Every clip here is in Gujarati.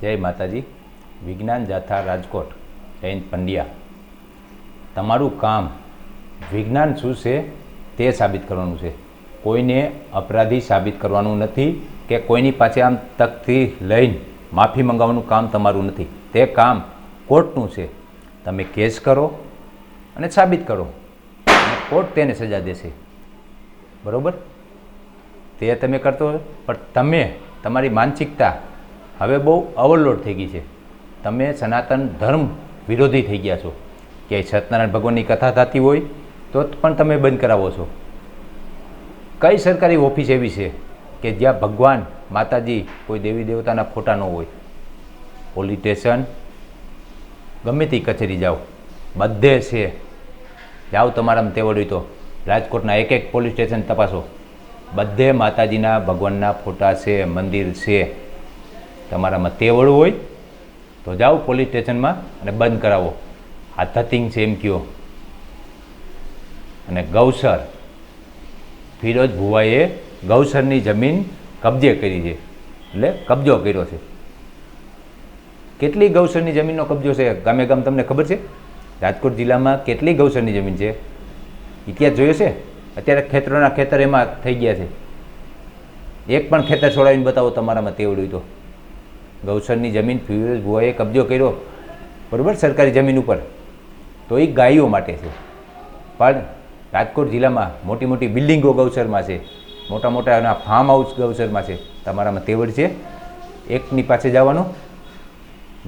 જય માતાજી. વિજ્ઞાન જાથા રાજકોટ જયંત પંડ્યા. તમારું કામ વિજ્ઞાન શું છે તે સાબિત કરવાનું છે. કોઈને અપરાધી સાબિત કરવાનું નથી કે કોઈની પાસે આમ તકથી લઈને માફી મંગાવવાનું કામ તમારું નથી. તે કામ કોર્ટનું છે. તમે કેસ કરો અને સાબિત કરો અને કોર્ટ તેને સજા દેશે. બરાબર? તે તમે કરતો હોય, પણ તમે તમારી માનસિકતા હવે બહુ ઓવરલોડ થઈ ગઈ છે. તમે સનાતન ધર્મ વિરોધી થઈ ગયા છો. ક્યાંય સત્યનારાયણ ભગવાનની કથા થતી હોય તો પણ તમે બંધ કરાવો છો. કઈ સરકારી ઓફિસ એવી છે કે જ્યાં ભગવાન માતાજી કોઈ દેવી દેવતાના ફોટા ન હોય? પોલીસ સ્ટેશન ગમે તે કચેરી જાઓ, બધે છે. જાઓ તમારામાં તેવડ હોય તો રાજકોટના એક એક પોલીસ સ્ટેશન તપાસો, બધે માતાજીના ભગવાનના ફોટા છે, મંદિર છે. તમારામાં તેવડ હોય તો જાઓ પોલીસ સ્ટેશનમાં અને બંધ કરાવો. આ ધતિંગ છે એમ કહો. અને ગૌસર, ફિરોજ ભુવાએ ગૌસરની જમીન કબજે કરી છે, એટલે કબજો કર્યો છે. કેટલી ગૌસરની જમીનનો કબજો છે ગામે ગામ તમને ખબર છે? રાજકોટ જિલ્લામાં કેટલી ગૌસરની જમીન છે ઇતિહાસ જોયો છે? અત્યારે ખેતરોના ખેતર એમાં થઈ ગયા છે. એક પણ ખેતર છોડાવીને બતાવો તમારામાં તેવડ હોય તો. ગૌસરની જમીન ફિરોજ ભુવાએ કબજો કર્યો, બરાબર, સરકારી જમીન ઉપર. તો એ ગાયો માટે છે. પણ રાજકોટ જિલ્લામાં મોટી મોટી બિલ્ડિંગો ગૌસરમાં છે, મોટા મોટા એના ફાર્મ હાઉસ ગૌસરમાં છે. તમારામાં તેવડ છે એકની પાસે જવાનું?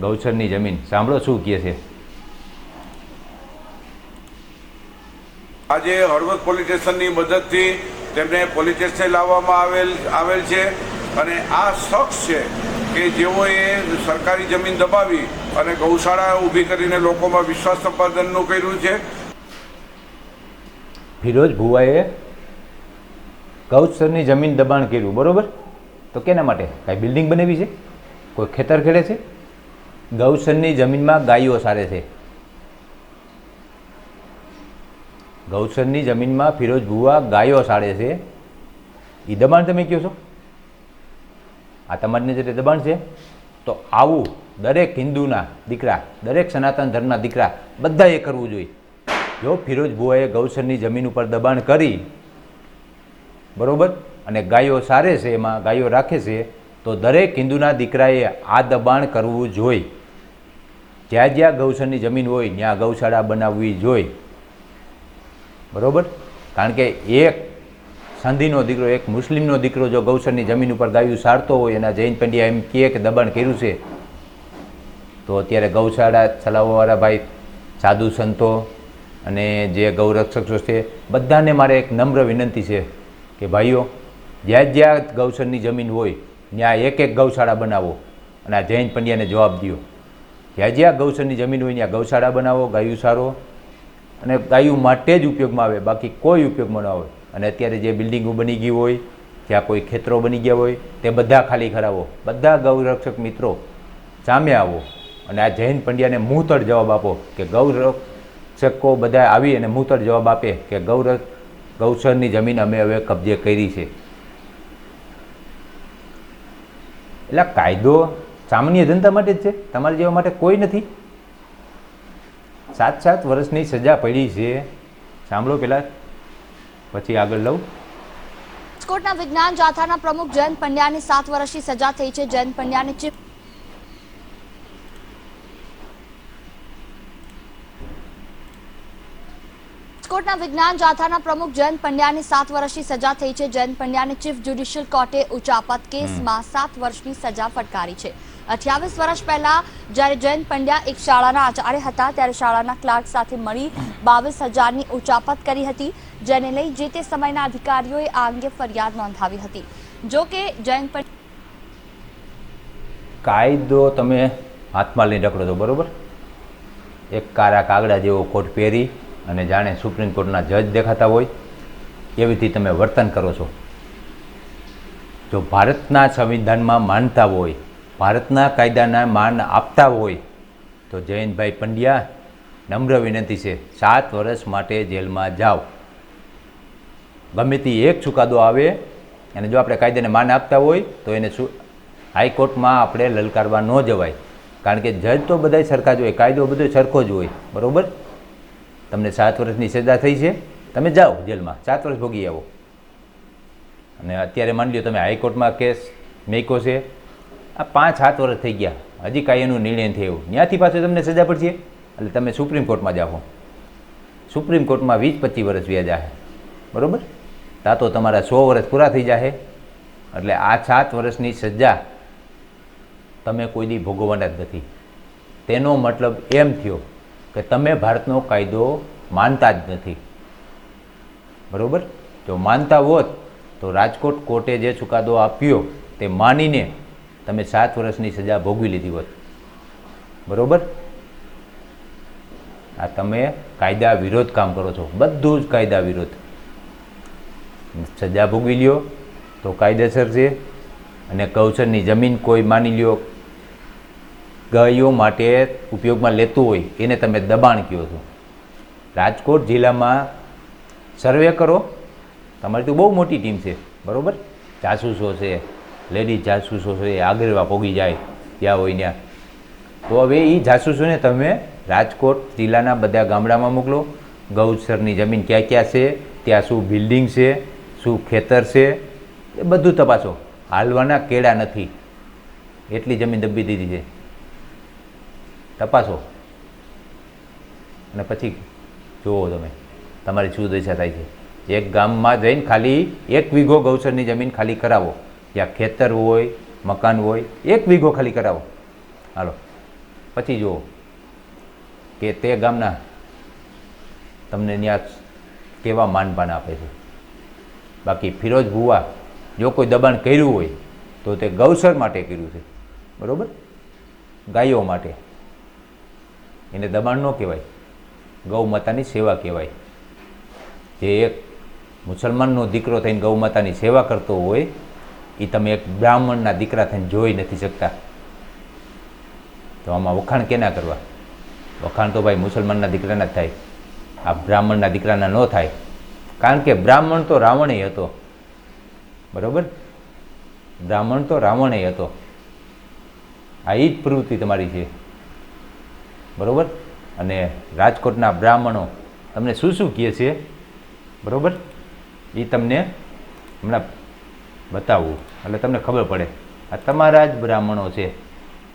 ગૌસરની જમીન સાંભળો શું કહે છે. આજે હળવદ પોલીસ સ્ટેશનની મદદથી તેમને પોલીસ સ્ટેશને લાવવામાં આવેલ છે. અને આ શખ્સ છે કે જેઓએ સરકારી જમીન દબાવી અને ગૌશાળા ઊભી કરીને લોકોમાં વિશ્વાસ સંપાદનનું કર્યું છે. ફિરોજ ભુવાએ ગૌસરની જમીન દબાણ કર્યું, બરાબર? તો કેના માટે? કાંઈ બિલ્ડિંગ બનાવી છે? કોઈ ખેતર ખેડે છે? ગૌસરની જમીનમાં ગાયો સારે છે. ગૌસરની જમીનમાં ફિરોજ ભુવા ગાયો સાડે છે. એ દબાણ તમે કહો છો? આ તમારી નજરે દબાણ છે? તો આવું દરેક હિન્દુના દીકરા, દરેક સનાતન ધર્મના દીકરા બધાએ કરવું જોઈએ. જો ફિરોજ ભુવાએ ગૌસરની જમીન ઉપર દબાણ કરી, બરાબર, અને ગાયો સારે છે, એમાં ગાયો રાખે છે, તો દરેક હિન્દુના દીકરાએ આ દબાણ કરવું જોઈએ. જ્યાં જ્યાં ગૌસરની જમીન હોય ત્યાં ગૌશાળા બનાવવી જોઈએ. બરાબર? કારણ કે એક સંધીનો દીકરો, એક મુસ્લિમનો દીકરો જો ગૌસરની જમીન ઉપર ગાયું સારતો હોય, એના જૈન પંડ્યા એમ કહે કે દબાણ કર્યું છે, તો અત્યારે ગૌશાળા ચલાવવાવાળા ભાઈ, સાધુ સંતો અને જે ગૌરક્ષકો છે, બધાને મારે એક નમ્ર વિનંતી છે કે ભાઈઓ, જ્યાં જ્યાં ગૌસરની જમીન હોય ત્યાં એક એક ગૌશાળા બનાવો અને આ જૈન પંડ્યાને જવાબ દો. જ્યાં જ્યાં ગૌસરની જમીન હોય ત્યાં ગૌશાળા બનાવો, ગાયું સારો, અને ગાયું માટે જ ઉપયોગમાં આવે, બાકી કોઈ ઉપયોગમાં ન આવે. અને અત્યારે જે બિલ્ડિંગો બની ગઈ હોય, જ્યાં કોઈ ખેતરો બની ગયા હોય, તે બધા ખાલી કરાવો. બધા ગૌરક્ષક મિત્રો સામે આવો અને આ જૈન પંડ્યાને મુંહતોડ જવાબ આપો કે ગૌરક્ષકો બધા આવી અને મુંહતોડ જવાબ આપે કે ગૌસરની જમીન અમે હવે કબજે કરી છે. એટલે કાયદો સામાન્ય જનતા માટે જ છે, તમારા જેવા માટે કોઈ નથી. 7 વર્ષની સજા પડી છે. સાંભળો પહેલાં, પછી આગળ લઉં. રાજકોટના વિજ્ઞાન જાથાના પ્રમુખ જયંત પંડ્યાની 7 વર્ષની સજા થઈ છે. જયંત પંડ્યાને ચીફ રાજકોટના વિજ્ઞાન જાથાના પ્રમુખ જયંત પંડ્યાની 7 વર્ષની સજા થઈ છે. જયંત પંડ્યાને ચીફ જ્યુડિશિયલ કોર્ટે ઉચાપત કેસમાં 7 વર્ષની સજા ફટકારી છે. 28 વર્ષ પહેલા જ્યારે જયંત પંડ્યા એક શાળાના આચાર્ય હતા, ત્યારે શાળાના ક્લાર્ક સાથે મળી 22,000ની ઉચાપત કરી હતી, જેને લઈ જે તે સમયના અધિકારીઓએ આ અંગે ફરિયાદ નોંધાવી હતી. જો કે જયંત કાયદો તમે હાથમાં લઈને રખડો છો, બરાબર? એક કારા કાગડા જેવો કોટ પહેરી અને જાણે સુપ્રીમ કોર્ટના જજ દેખાતા હોય એવીથી તમે વર્તન કરો છો. જો ભારતના સંવિધાનમાં માનતા હોય, ભારતના કાયદાના માન આપતા હોય, તો જયંતભાઈ પંડ્યા, નમ્ર વિનંતી છે, 7 વર્ષ માટે જેલમાં જાઓ. ગમે તે એક ચુકાદો આવે અને જો આપણે કાયદાને માન આપતા હોય તો એને હાઈકોર્ટમાં આપણે લલકારવા ન જવાય, કારણ કે જજ તો બધાય સરખા જ હોય, કાયદો બધો સરખો જ હોય, બરાબર. તમને 7 વર્ષની સજા થઈ છે, તમે જાઓ જેલમાં 7 વર્ષ ભોગી આવો. અને અત્યારે માની લો તમે હાઈકોર્ટમાં કેસ મેક્યો છે, આ 5-7 વર્ષ થઈ ગયા, હજી કાંઈ એનું નિર્ણય થયો, ત્યાંથી પાછું તમને સજા પડશે, એટલે તમે સુપ્રીમ કોર્ટમાં જાઓ. સુપ્રીમ કોર્ટમાં 20-25 વર્ષ વ્યાજ આવે, બરાબર. ત્યાં તો તમારા 100 વર્ષ પૂરા થઈ જાય. એટલે આ 7 વર્ષની સજા તમે કોઈ દી ભોગવવાના જ નથી. તેનો મતલબ એમ થયો કે તમે ભારતનો કાયદો માનતા જ નથી, બરાબર. જો માનતા હોત તો રાજકોટ કોર્ટે જે ચુકાદો આપ્યો તે માનીને તમે 7 વર્ષની સજા ભોગવી લીધી હોત, બરાબર. આ તમે કાયદા વિરોધ કામ કરો છો, બધું જ કાયદા વિરોધ. સજા ભોગવી લ્યો તો કાયદેસર છે. અને ગૌચરની જમીન કોઈ માની લ્યો ગાયો માટે ઉપયોગમાં લેતું હોય એને તમે દબાણ કહો છો. રાજકોટ જિલ્લામાં સર્વે કરો, તમારી તો બહુ મોટી ટીમ છે, બરાબર. જાસૂસો છે, લેડીઝ જાસૂસો છે, આગળવા પોગી જાય ત્યાં હોય ત્યાં. તો હવે એ જાસૂસોને તમે રાજકોટ જિલ્લાના બધા ગામડામાં મોકલો. ગૌચરની જમીન ક્યાં ક્યાં છે, ત્યાં શું બિલ્ડિંગ છે, શું ખેતર છે, એ બધું તપાસો. હાલવાના કેળા નથી, એટલી જમીન દબી દીધી છે, તપાસો. અને પછી જુઓ તમે તમારી શું દશા થાય છે. એક ગામમાં જઈને ખાલી 1 વીઘો ગૌચરની જમીન ખાલી કરાવો, ત્યાં ખેતર હોય, મકાન હોય, 1 વીઘો ખાલી કરાવો. હાલો, પછી જુઓ કે તે ગામના તમને ત્યાં કેવા માનપાન આપે છે. બાકી ફિરોજ ભુવા જો કોઈ દબાણ કર્યું હોય તો તે ગૌચર માટે કર્યું છે, બરાબર, ગાયો માટે. એને દબાણ ન કહેવાય, ગૌ માતાની સેવા કહેવાય. જે એક મુસલમાનનો દીકરો થઈને ગૌ માતાની સેવા કરતો હોય એ તમે એક બ્રાહ્મણના દીકરા થઈને જોઈ નથી શકતા. તો આમાં વખાણ કેના કરવા? વખાણ તો ભાઈ મુસલમાનના દીકરાના જ થાય, આ બ્રાહ્મણના દીકરાના ન થાય. કારણ કે બ્રાહ્મણ તો રાવણે હતો, બરાબર. બ્રાહ્મણ તો રાવણે હતો. આ એ જ પ્રવૃત્તિ તમારી છે, બરાબર. અને રાજકોટના બ્રાહ્મણો તમને શું શું કહે છે, બરાબર, એ તમને હમણાં બતાવવું એટલે તમને ખબર પડે. આ તમારા જ બ્રાહ્મણો છે,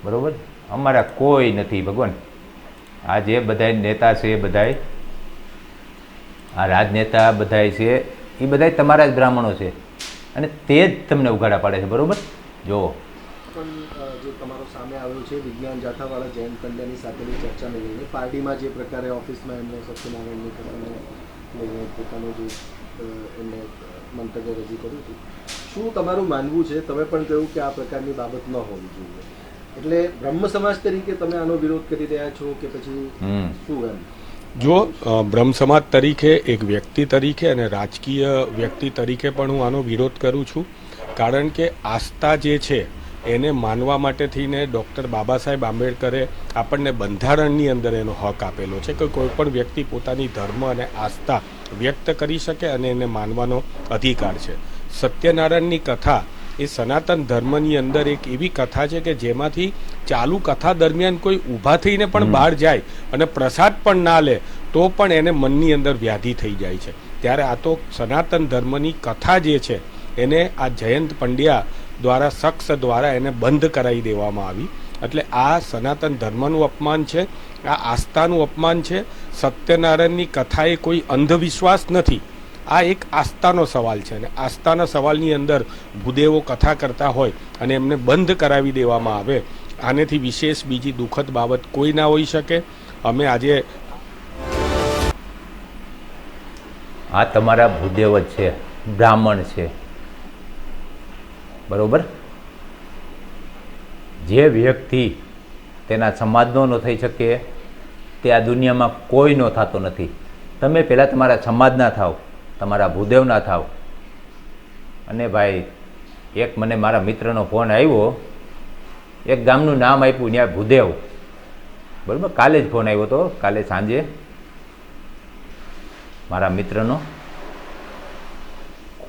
બરાબર, અમારા કોઈ નથી ભગવાન. આ જે બધાય નેતા છે, બધાય આ રાજનેતા બધાય છે, એ બધાય તમારા જ બ્રાહ્મણો છે. અને તે જ તમને ઉઘાડા પાડે છે, બરાબર. જુઓ પણ જે તમારો સામે આવ્યો છે વિજ્ઞાન જાથાવાળા જયંત પંડ્યાની સાથેની ચર્ચાને લઈને, પાર્ટીમાં જે પ્રકારે ઓફિસમાં એમને સત્યનારાયણની ઘટનાને લઈને પોતાનું જે એમને મંતવ્ય રજૂ કર્યું હતું, શું તમારું માનવું છે? તમે પણ કહ્યું કે આ પ્રકારની બાબત ન હોવી જોઈએ, એટલે બ્રહ્મ સમાજ તરીકે તમે આનો વિરોધ કરી રહ્યા છો કે પછી શું? એમ જો બ્રહ્મ સમાજ તરીકે, એક વ્યક્તિ તરીકે અને રાજકીય વ્યક્તિ તરીકે પણ હું આનો વિરોધ કરું છું. કારણ કે આસ્થા જે છે એને માનવા માટે થઈને ડૉક્ટર બાબા સાહેબ આંબેડકરે આપણને બંધારણની અંદર એનો હક આપેલો છે કે કોઈ પણ વ્યક્તિ પોતાની ધર્મ અને આસ્થા વ્યક્ત કરી શકે અને એને માનવાનો અધિકાર છે. સત્યનારાયણની કથા એ સનાતન ધર્મની અંદર એક એવી કથા છે કે જેમાંથી ચાલુ કથા દરમિયાન કોઈ ઊભા થઈને પણ બહાર જાય અને પ્રસાદ પણ ના લે તો પણ એને મનની અંદર વ્યાધિ થઈ જાય છે. ત્યારે આ તો સનાતન ધર્મની કથા જે છે એને આ જયંત પંડ્યા દ્વારા શખ્સ દ્વારા એને બંધ કરાવી દેવામાં આવી. એટલે આ સનાતન ધર્મનું અપમાન છે, આ આસ્થાનું અપમાન છે. સત્યનારાયણની કથા એ કોઈ અંધવિશ્વાસ નથી, આ એક આસ્થાનો સવાલ છે. અને આસ્થાના સવાલની અંદર ભૂદેવો કથા કરતા હોય અને એમને બંધ કરાવી દેવામાં આવે, આનેથી વિશેષ બીજી દુઃખદ બાબત કોઈ ના હોઈ શકે. અમે આજે આ તમારા ભૂદેવ જ છે, બ્રાહ્મણ છે, બરોબર. જે વ્યક્તિ તેના સમાજનો ન થઈ શકે તે આ દુનિયામાં કોઈ નો થતો નથી. તમે પહેલાં તમારા સમાજના થાવ, તમારા ભૂદેવના થાવ. અને ભાઈ એક મને મારા મિત્રનો ફોન આવ્યો, એક ગામનું નામ આપ્યું ત્યાં ભૂદેવ, બરાબર. કાલે જ ફોન આવ્યો હતો, કાલે સાંજે મારા મિત્રનો.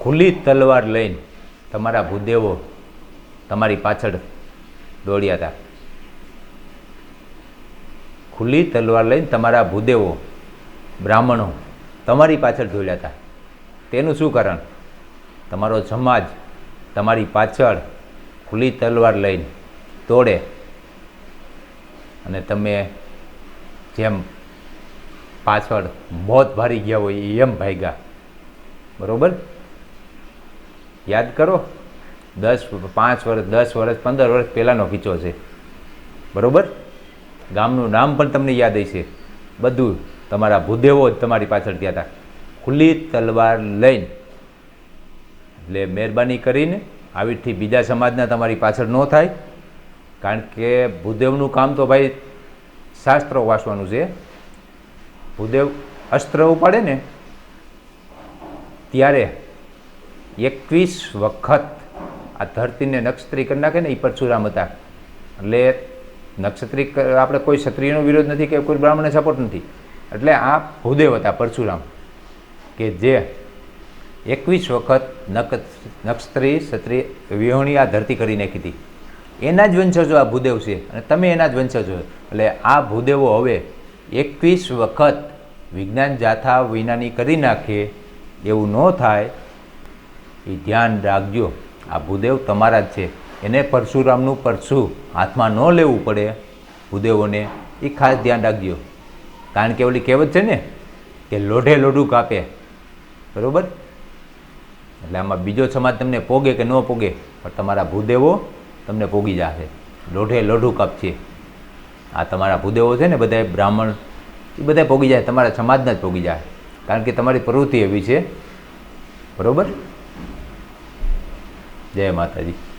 ખુલ્લી તલવાર લઈને તમારા ભૂદેવો તમારી પાછળ દોડ્યા હતા. ખુલ્લી તલવાર લઈને તમારા ભૂદેવો બ્રાહ્મણો તમારી પાછળ દોડ્યા હતા. તેનું શું કારણ? તમારો સમાજ તમારી પાછળ ખુલ્લી તલવાર લઈને દોડે અને તમે જેમ પાછળ મોત ભારી ગયા હોય એમ ભાગ્યા. બરાબર? યાદ કરો, 5 વર્ષ 10 વર્ષ 15 વર્ષ પહેલાંનો કિસ્સો છે. બરાબર? ગામનું નામ પણ તમને યાદ હશે. બધું તમારા ભૂદેવો જ તમારી પાછળ ગયા હતા ખુલ્લી તલવાર લઈને. એટલે મહેરબાની કરીને આવીથી બીજા સમાજના તમારી પાછળ ન થાય. કારણ કે ભૂદેવનું કામ તો ભાઈ શાસ્ત્રો વાંચવાનું છે. ભૂદેવ અસ્ત્ર ઉપાડે ને ત્યારે 21 વખત આ ધરતીને નક્ષત્રી કરી નાખે ને એ પરશુરામ હતા. એટલે નક્ષત્રી આપણે કોઈ ક્ષત્રિયનો વિરોધ નથી કે કોઈ બ્રાહ્મણને સપોર્ટ નથી. એટલે આ ભૂદેવ હતા પરશુરામ કે જે 21 વખત નક્ષત્રી ક્ષત્રિય વિહોણી આ ધરતી કરી નાખી હતી. એના જ વંશજો આ ભૂદેવ છે અને તમે એના જ વંશજો. એટલે આ ભૂદેવો હવે 21 વખત વિજ્ઞાન જાથા વિનાની કરી નાખે એવું ન થાય એ ધ્યાન રાખજો. આ ભૂદેવ તમારા જ છે. એને પરશુરામનું પરશુ હાથમાં ન લેવું પડે ભૂદેવોને, એ ખાસ ધ્યાન રાખજો. કારણ કે ઓલી કહેવત છે ને કે લોઢે લોઢું કાપે. બરાબર? એટલે આમાં બીજો સમાજ તમને પોગે કે ન પોગે પણ તમારા ભૂદેવો તમને પોગી જશે. લોઢે લોઢું કાપશે. આ તમારા ભૂદેવો છે ને બધા બ્રાહ્મણ એ બધા પોગી જાય, તમારા સમાજના જ પોગી જાય. કારણ કે તમારી પ્રવૃત્તિ એવી છે. બરાબર? જય માતાજી.